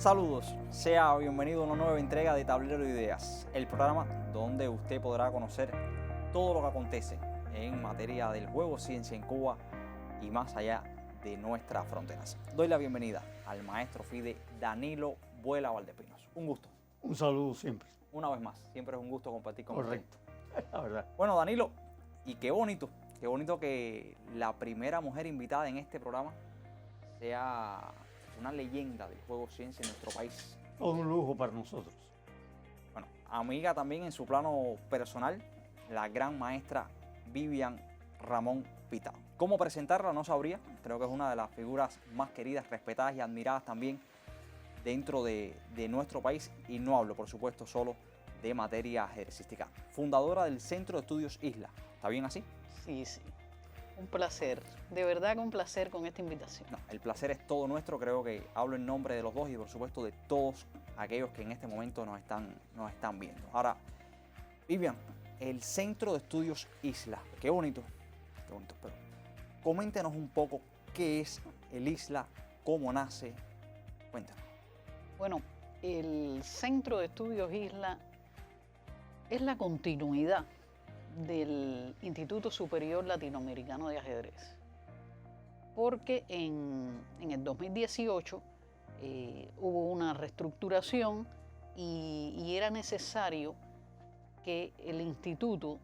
Saludos, sea bienvenido a una nueva entrega de Tablero de Ideas, el programa donde usted podrá conocer todo lo que acontece en materia del juego ciencia en Cuba y más allá de nuestras fronteras. Doy la bienvenida al maestro FIDE Danilo Vuela Valdepinos. Un gusto. Un saludo siempre. Una vez más, siempre es un gusto compartir con usted. Correcto, la verdad. Bueno, Danilo, y qué bonito que la primera mujer invitada en este programa sea una leyenda del juego ciencia en nuestro país. Todo un lujo para nosotros. Bueno, amiga también en su plano personal, la gran maestra Vivian Ramón Pitao. ¿Cómo presentarla? No sabría. Creo que es una de las figuras más queridas, respetadas y admiradas también dentro de nuestro país. Y no hablo, por supuesto, solo de materia ajedrecística. Fundadora del Centro de Estudios Isla. ¿Está bien así? Sí. Un placer, de verdad que un placer con esta invitación. No, el placer es todo nuestro, creo que hablo en nombre de los dos y por supuesto de todos aquellos que en este momento nos están viendo. Ahora, Vivian, el Centro de Estudios Isla, qué bonito, pero coméntenos un poco qué es el Isla, cómo nace, cuéntanos. Bueno, el Centro de Estudios Isla es la continuidad del Instituto Superior Latinoamericano de Ajedrez, porque en el 2018 hubo una reestructuración y era necesario que el instituto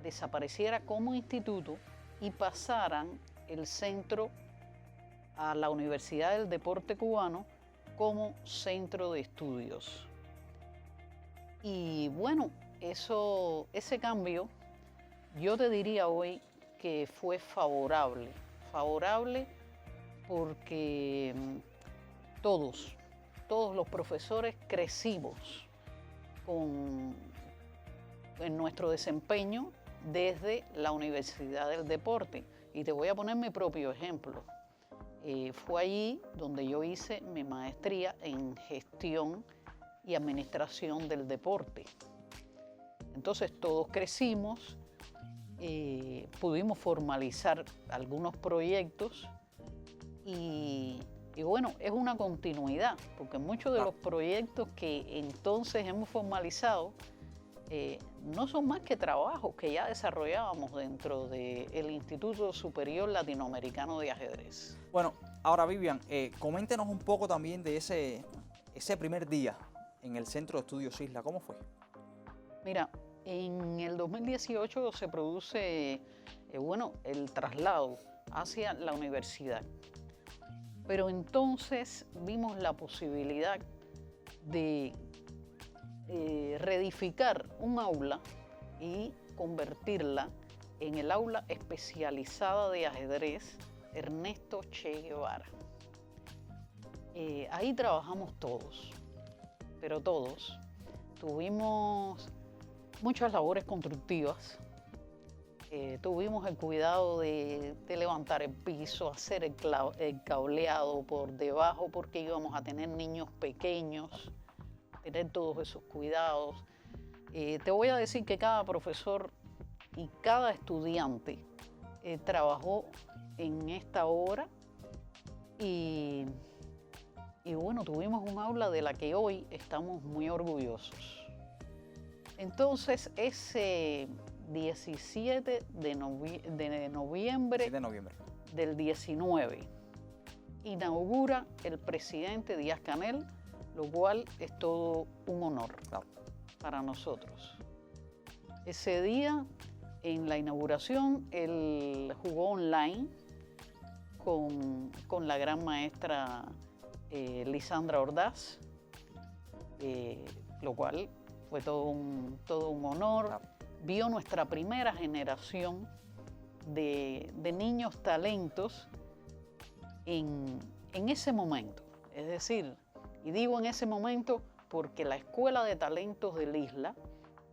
desapareciera como instituto y pasaran el centro a la Universidad del Deporte Cubano como centro de estudios. Y bueno, ese cambio, yo te diría hoy que fue favorable porque todos los profesores crecimos en nuestro desempeño desde la Universidad del Deporte. Y te voy a poner mi propio ejemplo. Fue allí donde yo hice mi maestría en gestión y administración del deporte. Entonces todos crecimos, pudimos formalizar algunos proyectos y bueno, es una continuidad, porque muchos de los proyectos que entonces hemos formalizado no son más que trabajos que ya desarrollábamos dentro del Instituto Superior Latinoamericano de Ajedrez. Bueno, ahora Vivian, coméntenos un poco también de ese primer día en el Centro de Estudios Isla, ¿cómo fue? Mira, en el 2018 se produce el traslado hacia la universidad. Pero entonces vimos la posibilidad de reedificar un aula y convertirla en el aula especializada de ajedrez Ernesto Che Guevara. Ahí trabajamos todos, pero todos. Tuvimos muchas labores constructivas. Tuvimos el cuidado de levantar el piso, hacer el cableado por debajo, porque íbamos a tener niños pequeños, tener todos esos cuidados. Te voy a decir que cada profesor y cada estudiante trabajó en esta obra y bueno, tuvimos un aula de la que hoy estamos muy orgullosos. Entonces, ese 17 de noviembre del 19 inaugura el presidente Díaz-Canel, lo cual es todo un honor para nosotros. Ese día, en la inauguración, él jugó online con la gran maestra Lisandra Ordaz, lo cual fue todo un honor. Vio nuestra primera generación de niños talentos en ese momento. Es decir, y digo en ese momento porque la Escuela de Talentos del Isla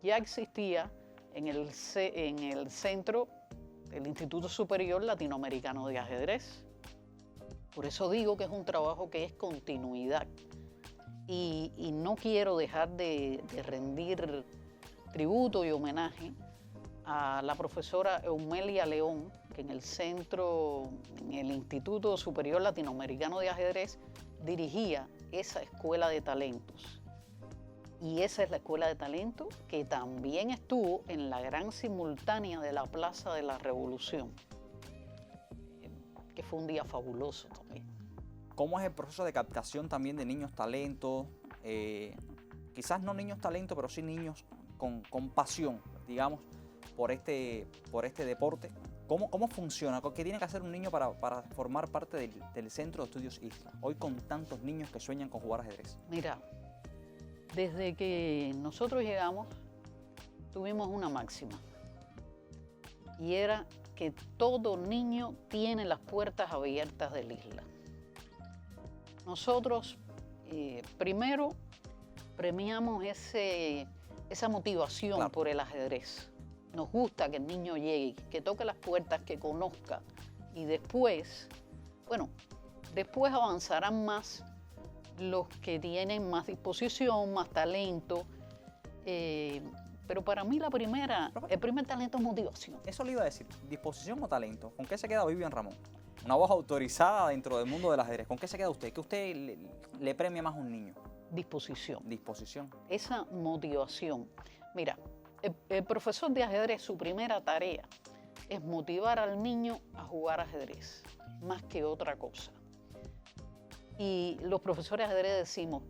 ya existía en el centro del Instituto Superior Latinoamericano de Ajedrez. Por eso digo que es un trabajo que es continuidad. Y no quiero dejar de rendir tributo y homenaje a la profesora Eumelia León, porque en el centro, en el Instituto Superior Latinoamericano de Ajedrez, dirigía esa escuela de talentos. Y esa es la escuela de talentos que también estuvo en la gran simultánea de la Plaza de la Revolución, que fue un día fabuloso también. ¿Cómo es el proceso de captación también de niños talentos? Quizás no niños talentos, pero sí niños con pasión, digamos, por este deporte. ¿Cómo funciona? ¿Qué tiene que hacer un niño para formar parte del Centro de Estudios Isla? Hoy con tantos niños que sueñan con jugar ajedrez. Mira, desde que nosotros llegamos, tuvimos una máxima. Y era que todo niño tiene las puertas abiertas del Isla. Nosotros, primero, premiamos esa motivación Claro. por el ajedrez. Nos gusta que el niño llegue, que toque las puertas, que conozca. Y después, bueno, después avanzarán más los que tienen más disposición, más talento. Pero para mí el primer talento es motivación. Eso le iba a decir, disposición o talento. ¿Con qué se queda Vivian Ramón? Una voz autorizada dentro del mundo del ajedrez. ¿Con qué se queda usted? ¿Qué usted le premia más a un niño? Disposición. Disposición. Esa motivación. Mira, el profesor de ajedrez, su primera tarea es motivar al niño a jugar ajedrez, más que otra cosa. Y los profesores de ajedrez decimos,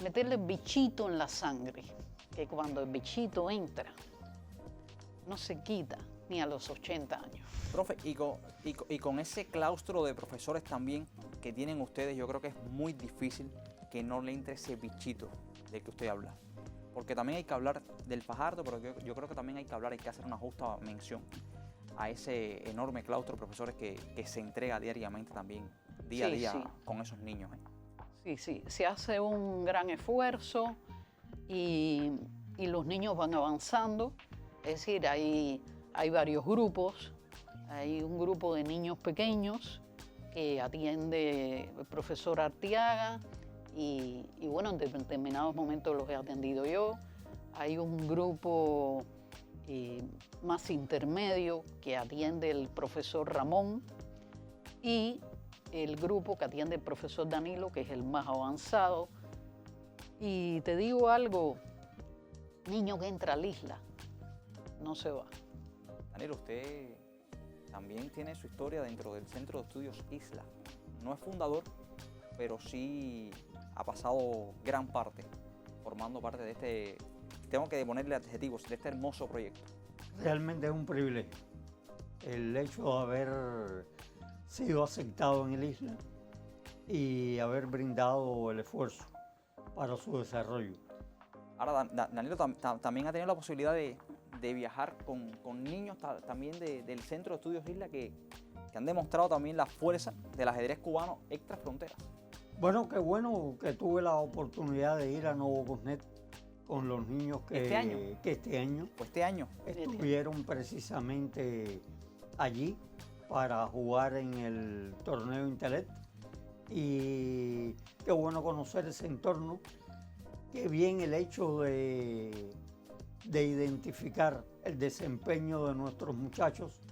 meterle el bichito en la sangre, que cuando el bichito entra, no se quita ni a los 80 años. Profe, y con ese claustro de profesores también que tienen ustedes, yo creo que es muy difícil que no le entre ese bichito del que usted habla. Porque también hay que hablar del Fajardo, pero yo creo que también hay que hacer una justa mención a ese enorme claustro de profesores que se entrega diariamente también, día a día, con esos niños. Sí, se hace un gran esfuerzo y los niños van avanzando. Es decir, hay varios grupos. Hay un grupo de niños pequeños que atiende el profesor Arteaga y bueno, en determinados momentos los he atendido yo. Hay un grupo más intermedio que atiende el profesor Ramón y el grupo que atiende el profesor Danilo, que es el más avanzado. Y te digo algo, niño que entra al Isla, no se va. Danilo, usted también tiene su historia dentro del Centro de Estudios Isla. No es fundador, pero sí ha pasado gran parte, formando parte de este, tengo que ponerle adjetivos, de este hermoso proyecto. Realmente es un privilegio el hecho de haber sido aceptado en el Isla y haber brindado el esfuerzo para su desarrollo. Ahora, Danilo también ha tenido la posibilidad de viajar con niños también del Centro de Estudios Isla que han demostrado también la fuerza del ajedrez cubano extra fronteras. Bueno, qué bueno que tuve la oportunidad de ir a Novocosnet con los niños que este año estuvieron precisamente allí para jugar en el torneo Intelect. Y qué bueno conocer ese entorno, qué bien el hecho de identificar el desempeño de nuestros muchachos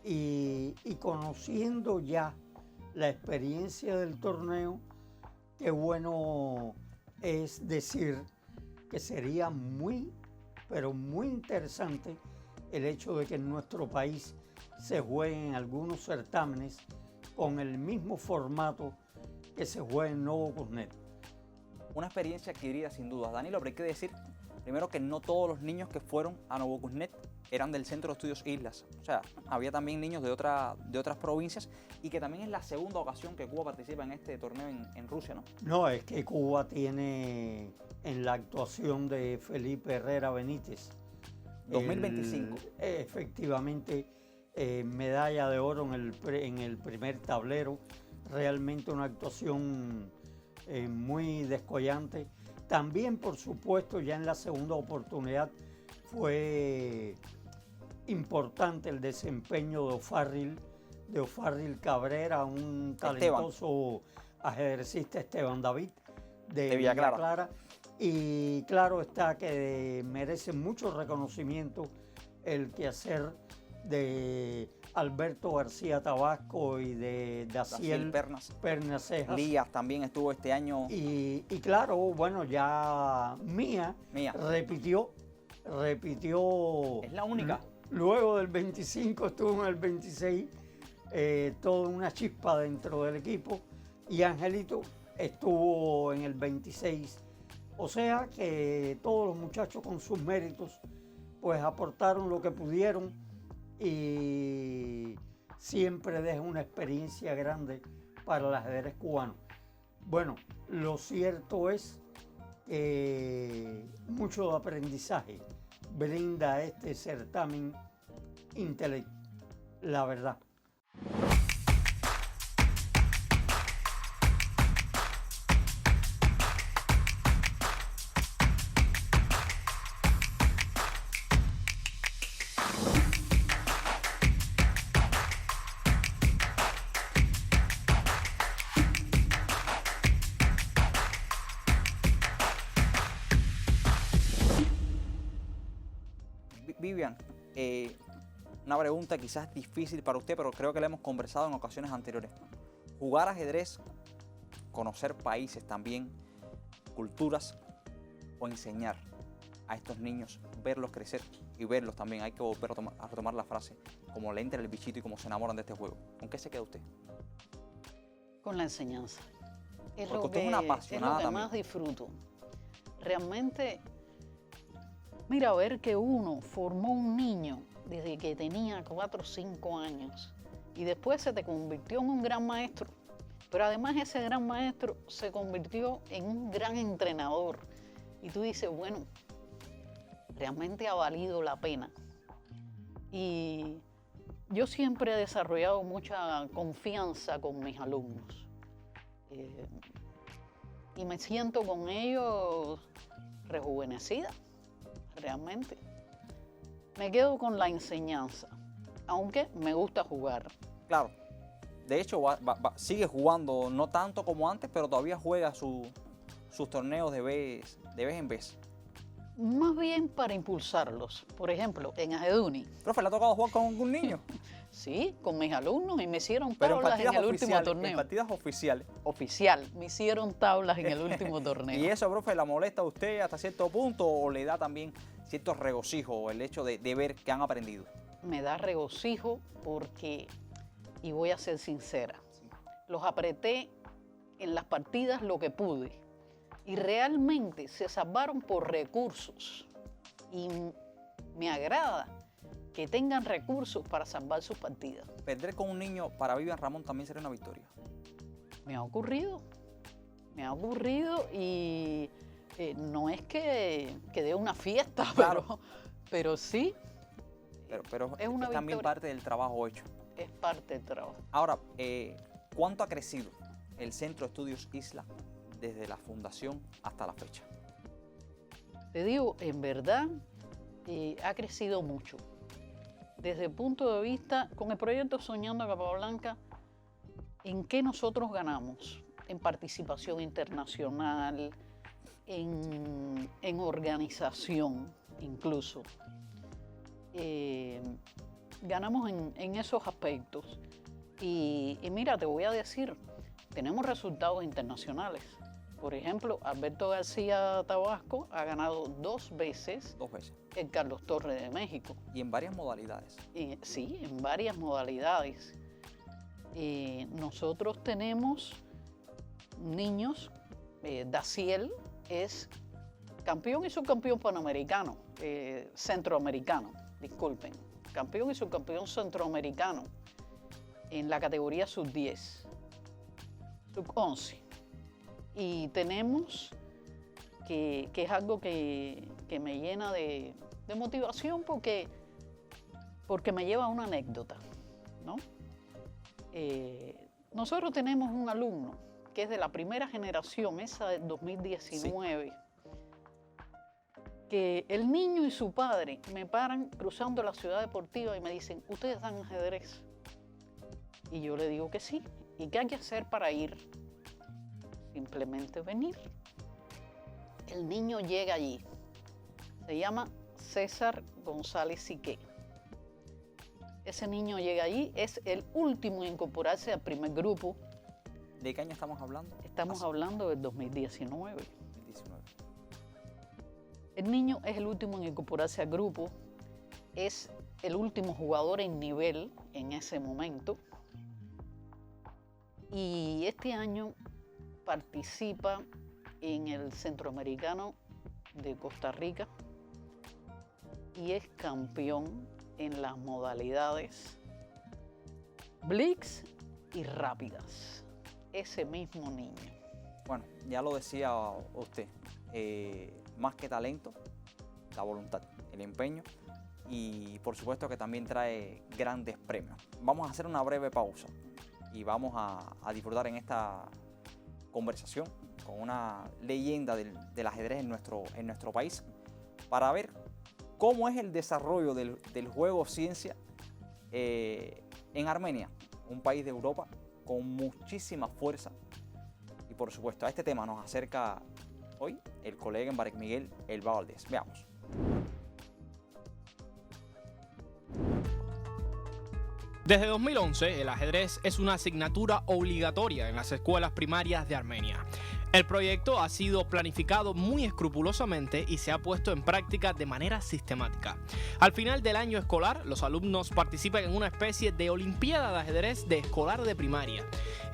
y conociendo ya la experiencia del torneo, qué bueno es decir que sería muy, pero muy interesante el hecho de que en nuestro país se jueguen algunos certámenes con el mismo formato que se juega en Novocosnet. Una experiencia adquirida sin duda. Danilo, pero hay que decir primero que no todos los niños que fueron a Novocosnet eran del Centro de Estudios Islas. O sea, había también niños de otras provincias y que también es la segunda ocasión que Cuba participa en este torneo en Rusia, ¿no? No, es que Cuba tiene en la actuación de Felipe Herrera Benítez 2025. Efectivamente, medalla de oro en el primer tablero. Realmente una actuación muy descollante. También, por supuesto, ya en la segunda oportunidad fue importante el desempeño de Ofarril Cabrera, un talentoso ajedrecista, Esteban David, de Villa Clara. Y claro está que merece mucho reconocimiento el quehacer de Alberto García Tabasco y de Daciel Pernas. Lías también estuvo este año. Y claro, bueno, ya Mía repitió. Es la única. Luego del 25 estuvo en el 26, toda una chispa dentro del equipo. Y Angelito estuvo en el 26. O sea que todos los muchachos con sus méritos pues aportaron lo que pudieron y siempre deja una experiencia grande para el ajedrez cubano. Bueno, lo cierto es que mucho aprendizaje brinda este certamen Intelect, la verdad. Vivian, una pregunta quizás difícil para usted, pero creo que la hemos conversado en ocasiones anteriores. Jugar ajedrez, conocer países también, culturas, o enseñar a estos niños, verlos crecer y verlos también. Hay que volver a retomar la frase, como le entra el bichito y como se enamoran de este juego. ¿Con qué se queda usted? Con la enseñanza. Es Porque lo usted que, es una apasionada es lo que más disfruto. Realmente, mira, ver que uno formó un niño desde que tenía 4 o 5 años y después se te convirtió en un gran maestro, pero además ese gran maestro se convirtió en un gran entrenador y tú dices, bueno, realmente ha valido la pena. Y yo siempre he desarrollado mucha confianza con mis alumnos y me siento con ellos rejuvenecida, realmente. Me quedo con la enseñanza, aunque me gusta jugar. Claro, de hecho sigue jugando, no tanto como antes, pero todavía juega sus torneos de vez en vez. Más bien para impulsarlos. Por ejemplo, en Ajeduni. Profe, ¿le ha tocado jugar con algún niño? Sí, con mis alumnos y me hicieron tablas en el último torneo. En partidas oficiales. Oficial, me hicieron tablas en el último torneo. ¿Y eso, profe, la molesta a usted hasta cierto punto o le da también cierto regocijo el hecho de ver que han aprendido? Me da regocijo porque, y voy a ser sincera, los apreté en las partidas lo que pude y realmente se salvaron por recursos y me agrada que tengan recursos para salvar sus partidas. Perder con un niño para Vivian Ramón también sería una victoria. Me ha ocurrido y no es que dé una fiesta, claro. pero sí. Pero es también parte del trabajo hecho. Es parte del trabajo. Ahora, ¿cuánto ha crecido el Centro de Estudios Isla desde la fundación hasta la fecha? Te digo, en verdad, ha crecido mucho. Desde el punto de vista, con el proyecto Soñando a Capablanca, ¿en qué nosotros ganamos? En participación internacional, en organización incluso. Ganamos en esos aspectos. Y mira, te voy a decir, tenemos resultados internacionales. Por ejemplo, Alberto García Tabasco ha ganado 2 veces. 2 veces. El Carlos Torres de México. Y en varias modalidades. Sí, en varias modalidades. Nosotros tenemos niños, Daciel es campeón y subcampeón panamericano, centroamericano, disculpen. Campeón y subcampeón centroamericano en la categoría sub-10, sub-11. Y tenemos que es algo que me llena de motivación porque me lleva a una anécdota, ¿no? Nosotros tenemos un alumno que es de la primera generación, esa del 2019, sí, que el niño y su padre me paran cruzando la ciudad deportiva y me dicen, ¿ustedes dan ajedrez? Y yo le digo que sí. ¿Y qué hay que hacer para ir? Simplemente venir. El niño llega allí. Se llama César González Siqué. Ese niño llega allí, es el último en incorporarse al primer grupo. ¿De qué año estamos hablando? Estamos hablando del 2019. El niño es el último en incorporarse al grupo, es el último jugador en nivel en ese momento. Y este año participa en el Centroamericano de Costa Rica y es campeón en las modalidades blitz y rápidas. Ese mismo niño. Bueno, ya lo decía usted, más que talento, la voluntad, el empeño y por supuesto que también trae grandes premios. Vamos a hacer una breve pausa y vamos a disfrutar en esta conversación con una leyenda del ajedrez en nuestro país para ver cómo es el desarrollo del juego ciencia en Armenia, un país de Europa con muchísima fuerza. Y por supuesto a este tema nos acerca hoy el colega en Barak Miguel Elba Valdés. Veamos. Desde 2011, el ajedrez es una asignatura obligatoria en las escuelas primarias de Armenia. El proyecto ha sido planificado muy escrupulosamente y se ha puesto en práctica de manera sistemática. Al final del año escolar, los alumnos participan en una especie de olimpiada de ajedrez de escolar de primaria.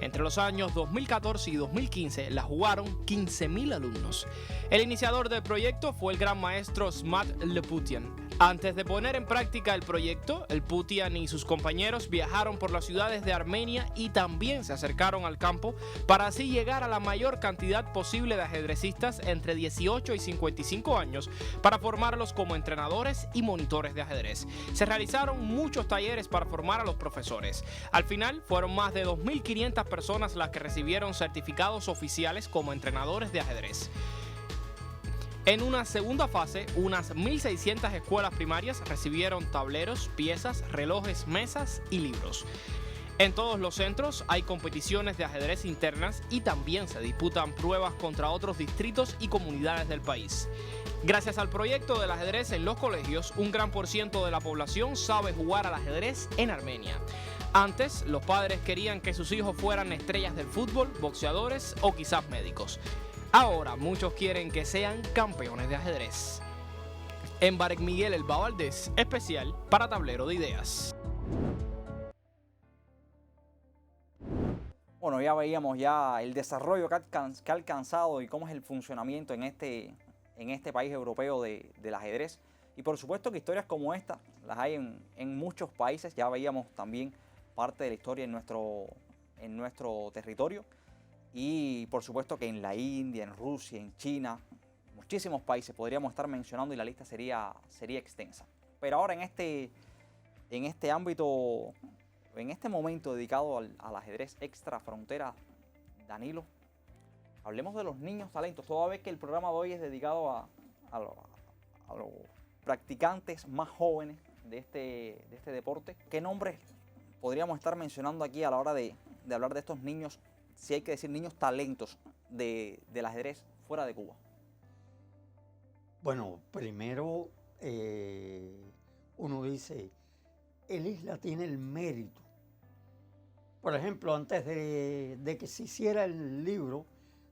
Entre los años 2014 y 2015 la jugaron 15.000 alumnos. El iniciador del proyecto fue el gran maestro Smat Leputian. Antes de poner en práctica el proyecto, el Putian y sus compañeros viajaron por las ciudades de Armenia y también se acercaron al campo para así llegar a la mayor cantidad posible de ajedrecistas entre 18 y 55 años para formarlos como entrenadores y monitores de ajedrez. Se realizaron muchos talleres para formar a los profesores. Al final, fueron más de 2.500 personas las que recibieron certificados oficiales como entrenadores de ajedrez. En una segunda fase, unas 1.600 escuelas primarias recibieron tableros, piezas, relojes, mesas y libros. En todos los centros hay competiciones de ajedrez internas y también se disputan pruebas contra otros distritos y comunidades del país. Gracias al proyecto del ajedrez en los colegios, un gran % de la población sabe jugar al ajedrez en Armenia. Antes, los padres querían que sus hijos fueran estrellas del fútbol, boxeadores o quizás médicos. Ahora muchos quieren que sean campeones de ajedrez. En Barak Miguel Elba Valdés, especial para Tablero de Ideas. Bueno, ya veíamos el desarrollo que ha alcanzado y cómo es el funcionamiento en este país europeo del ajedrez. Y por supuesto que historias como esta las hay en muchos países. Ya veíamos también parte de la historia en nuestro territorio. Y por supuesto que en la India, en Rusia, en China, muchísimos países podríamos estar mencionando y la lista sería extensa. Pero ahora en este ámbito, en este momento dedicado al ajedrez extra frontera, Danilo, hablemos de los niños talentos. Toda vez que el programa de hoy es dedicado a los practicantes más jóvenes de este deporte, ¿qué nombres podríamos estar mencionando aquí a la hora de hablar de estos niños? Si hay que decir niños talentos del ajedrez fuera de Cuba. Bueno, primero uno dice, el Isla tiene el mérito. Por ejemplo, antes de que se hiciera el libro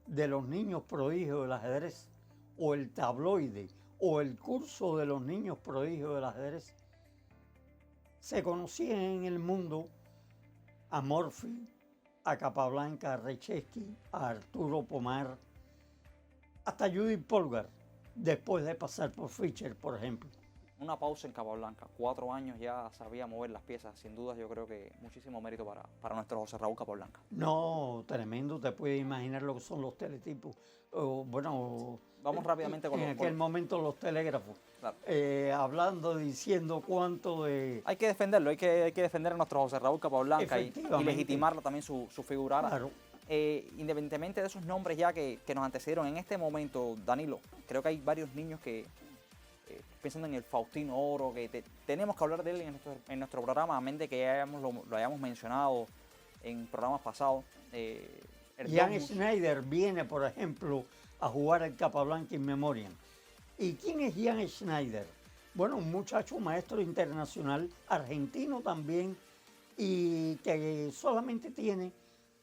de los niños prodigios del ajedrez, o el tabloide, o el curso de los niños prodigios del ajedrez, se conocían en el mundo a Morphy, a Capablanca, a Rechesky, a Arturo Pomar, hasta Judith Polgar, después de pasar por Fischer, por ejemplo. Una pausa en Capablanca, 4 años ya sabía mover las piezas, sin duda yo creo que muchísimo mérito para nuestro José Raúl Capablanca. No, tremendo, te puedes imaginar lo que son los teletipos. Vamos rápidamente con en aquel momento los telégrafos, claro. Hablando, diciendo cuánto de... Hay que defenderlo, hay que defender a nuestro José Raúl Capablanca y legitimarlo también su figura. Claro. Independientemente de esos nombres ya que nos antecedieron en este momento, Danilo, creo que hay varios niños que, pensando en el Faustino Oro, que tenemos que hablar de él en nuestro programa, a menos de que lo hayamos mencionado en programas pasados. Jan Schneider viene, por ejemplo, a jugar al Capablanca in memoriam. ¿Y quién es Jan Schneider? bueno, un muchacho maestro internacional, argentino también, y que solamente tiene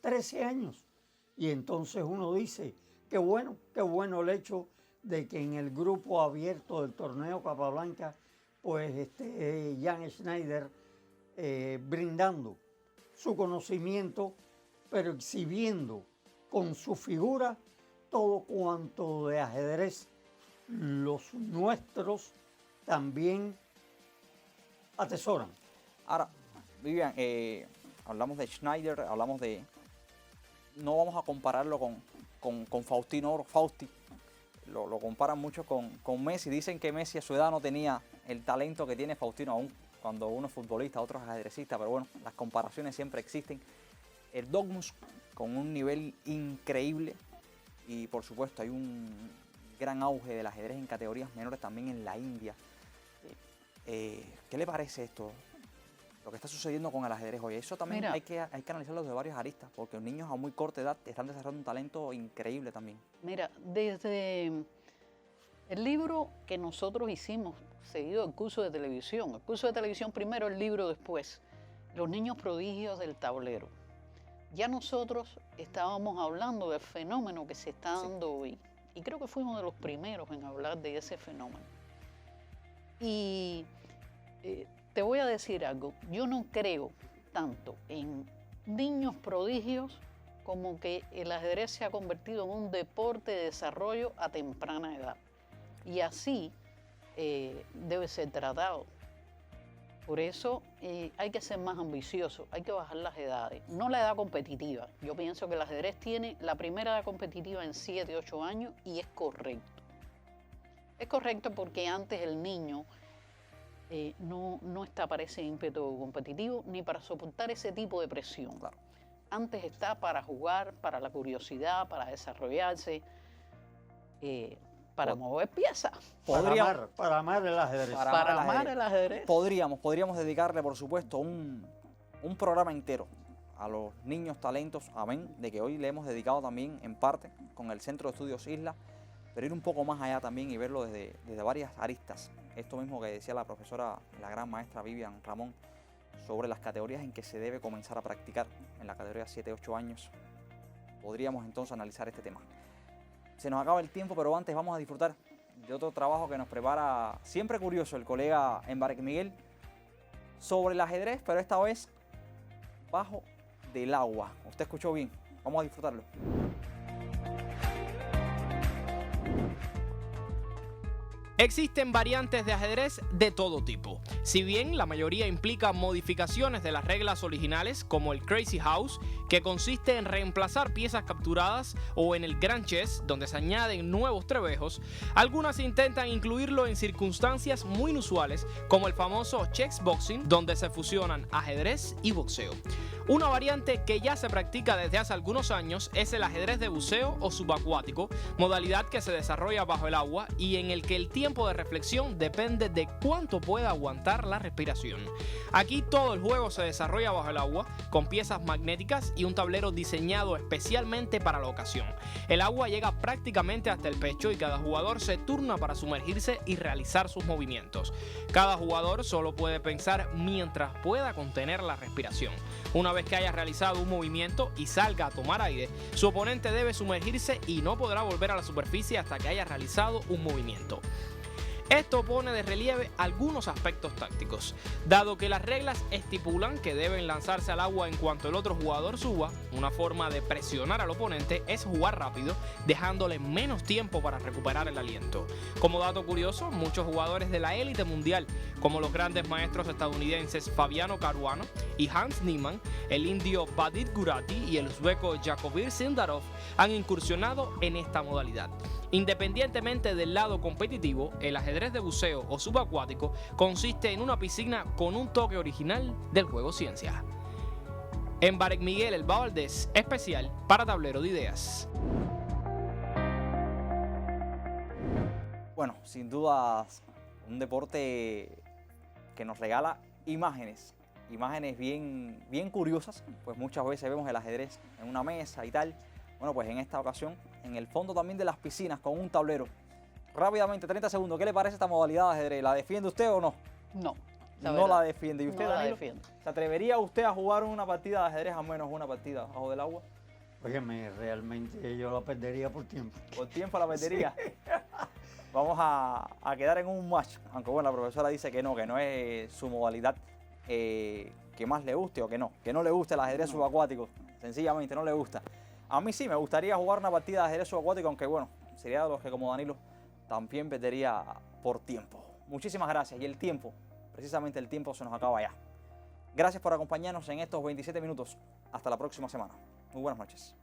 13 años. Y entonces uno dice, qué bueno el hecho de que en el grupo abierto del torneo Capablanca, pues esté Jan Schneider brindando su conocimiento, pero exhibiendo con su figura todo cuanto de ajedrez los nuestros también atesoran. Ahora, Vivian, hablamos de Schneider, hablamos de... No vamos a compararlo con Faustino Fausti. Lo comparan mucho con Messi. Dicen que Messi a su edad no tenía el talento que tiene Faustino aún, cuando uno es futbolista, otro es ajedrecista, pero bueno, las comparaciones siempre existen. El Dogmus con un nivel increíble y por supuesto hay un gran auge del ajedrez en categorías menores también en la India. ¿Qué le parece esto? Lo que está sucediendo con el ajedrez hoy. Eso también hay que analizarlo desde varios aristas, porque los niños a muy corta edad están desarrollando un talento increíble también. Mira, desde el libro que nosotros hicimos, seguido el curso de televisión. El curso de televisión primero, el libro después. Los niños prodigios del tablero. Ya nosotros estábamos hablando del fenómeno que se está dando hoy. Y creo que fuimos de los primeros en hablar de ese fenómeno. Y te voy a decir algo. Yo no creo tanto en niños prodigios como que el ajedrez se ha convertido en un deporte de desarrollo a temprana edad. Y así debe ser tratado. Por eso hay que ser más ambicioso, hay que bajar las edades, no la edad competitiva. Yo pienso que el ajedrez tiene la primera edad competitiva en 7, 8 años y es correcto. Es correcto porque antes el niño no está para ese ímpetu competitivo ni para soportar ese tipo de presión. Claro. Antes está para jugar, para la curiosidad, para desarrollarse, para mover piezas. Para amar el ajedrez. Para amar el ajedrez. Podríamos dedicarle, por supuesto, un programa entero a los niños talentos, amén, de que hoy le hemos dedicado también en parte con el Centro de Estudios Isla, pero ir un poco más allá también y verlo desde varias aristas. Esto mismo que decía la profesora, la gran maestra Vivian Ramón, sobre las categorías en que se debe comenzar a practicar, en la categoría 7-8 años. Podríamos entonces analizar este tema. Se nos acaba el tiempo, pero antes vamos a disfrutar de otro trabajo que nos prepara, siempre curioso, el colega Embarek Miguel, sobre el ajedrez, pero esta vez bajo del agua. Usted escuchó bien, vamos a disfrutarlo. Existen variantes de ajedrez de todo tipo. Si bien la mayoría implica modificaciones de las reglas originales, como el Crazy House, que consiste en reemplazar piezas capturadas, o en el Grand Chess, donde se añaden nuevos trebejos, algunas intentan incluirlo en circunstancias muy inusuales, como el famoso Chess Boxing, donde se fusionan ajedrez y boxeo. Una variante que ya se practica desde hace algunos años es el ajedrez de buceo o subacuático, modalidad que se desarrolla bajo el agua y en el que el tiempo de reflexión depende de cuánto pueda aguantar la respiración. Aquí todo el juego se desarrolla bajo el agua, con piezas magnéticas y un tablero diseñado especialmente para la ocasión. El agua llega prácticamente hasta el pecho y cada jugador se turna para sumergirse y realizar sus movimientos. Cada jugador solo puede pensar mientras pueda contener la respiración. Una vez que haya realizado un movimiento y salga a tomar aire, su oponente debe sumergirse y no podrá volver a la superficie hasta que haya realizado un movimiento. Esto pone de relieve algunos aspectos tácticos. Dado que las reglas estipulan que deben lanzarse al agua en cuanto el otro jugador suba, una forma de presionar al oponente es jugar rápido, dejándole menos tiempo para recuperar el aliento. Como dato curioso, muchos jugadores de la élite mundial, como los grandes maestros estadounidenses Fabiano Caruana y Hans Niemann, el indio Badit Gurati y el uzbeko Jakobir Sindarov, han incursionado en esta modalidad. Independientemente del lado competitivo, el ajedrez de buceo o subacuático consiste en una piscina con un toque original del juego ciencia. Embarek Miguel El Valdés, especial para Tablero de Ideas. Bueno, sin duda un deporte que nos regala imágenes bien curiosas, pues muchas veces vemos el ajedrez en una mesa y tal. Bueno, pues en esta ocasión, en el fondo también de las piscinas, con un tablero rápidamente, 30 segundos, ¿qué le parece esta modalidad de ajedrez? ¿La defiende usted o no? No. No la defiende. ¿Y usted, no la Danilo? defiendo. ¿Se atrevería usted a jugar una partida de ajedrez, al menos una partida bajo del agua? Óyeme, realmente yo la perdería por tiempo. ¿Por tiempo la perdería? Sí. Vamos a quedar en un match, aunque bueno, la profesora dice que no es su modalidad que más le guste o que no le guste el ajedrez subacuático, sencillamente no le gusta. A mí sí me gustaría jugar una partida de ajedrez subacuático, aunque bueno, sería de los que como Danilo también perdería por tiempo. Muchísimas gracias. Y el tiempo, precisamente el tiempo se nos acaba ya. Gracias por acompañarnos en estos 27 minutos. Hasta la próxima semana. Muy buenas noches.